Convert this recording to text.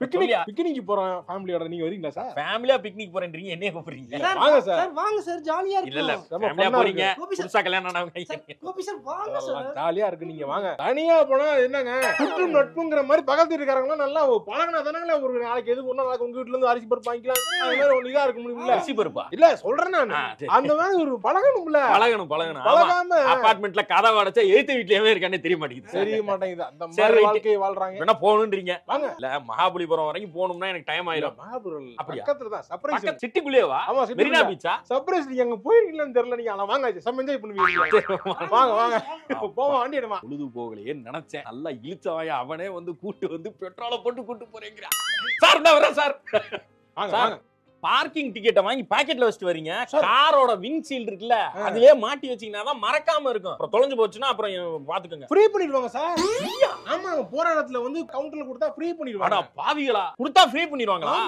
Picnic போறோம் ஃபேமிலியோட, நீங்க வரீங்களா சார்? ஃபேமிலியா பிக்னிக் போறேன்றீங்க, என்னைய கூப்பிடுறீங்க? வாங்க சார். வாங்க சார், ஜாலியா இருக்கு. இல்ல ஃபேமிலியா போறீங்க, கோபி சார். புதுசா கல்யாணம் ஆனவங்க. கோபி சார் வாங்க சார். ஜாலியா இருக்கு, நீங்க வாங்க. தனியா போனா என்னங்க சுற்றும் நட்புங்கிற மாதிரி பக்கத்து இருக்காரங்க நல்லா பழகினா தானங்களே ஒரு நாளைக்கு எது ஒண்ணா நாளைக்கு உங்க வீட்ல இருந்து அரிசி பருப்பு வாங்கிக்கலாம். அது மாதிரி ஒண்ணு இதா இருக்க முடியும்ல. அரிசி பருப்பா? இல்ல சொல்றேன் நான், அந்த மாதிரி ஒரு பழகணும்ல. பழகணும். பழகாம அபார்ட்மெண்ட்ல கதை அடைச்சா எழுத்து வீட்லயே இருக்கானே தெரிய மாட்டேங்குது. தெரிய மாட்டேங்குது. அந்த மாதிரி வாழ்க்கையை வாழ்றாங்க. வேணா போகணுன்றீங்க. வாங்க. இல்ல மகாபலிபுரம் வரைக்கும் போகணும்னா எனக்கு டைம் ஆயிடும். மகாபுரம் அப்படியா? பக்கத்துல தான். சர்ப்ரைஸ். சிட்டிக்குள்ளேவா? ஆமா, மெரினா பீச்சா? சர்ப்ரைஸ். நீங்க அங்க போயிருக்கீங்களான்னு தெரியல. நீங்க அங்க வாங்க, செம்ம என்ஜாய் பண்ணுவீங்க. வாங்க வாங்க, போவோம், வண்டி எடுமா. பொழுது போகலையே நினைச்சேன். நல்லா இழுச்சவாய அவனே வந்து கூட்டு வந்து பெட்ரோலை போட்டு கூட்டு போறேங்கிறா. சார் நான் வரேன் சார். வாங்க வாங்க. பார்க்கிங் டிக்கெட்டை வாங்கி பாக்கெட்ல வச்சுட்டு வரீங்க. காரோட விண்ட்ஷீல்ட் இருக்குல்ல, அதுலயே மாட்டி வச்சீங்கன்னா தான் மறக்காம இருக்கும். அப்புறம் தொலைஞ்சு போச்சுன்னா அப்புறம் பாத்துக்கோங்க. ஃப்ரீ பண்ணிடுவாங்க சார். ஆமா, போற இடத்துல வந்து கவுண்டர்ல கொடுத்தா ஃப்ரீ பண்ணிடுவாங்க. பாவிகளா, கொடுத்தா ஃப்ரீ பண்ணிடுவாங்களா?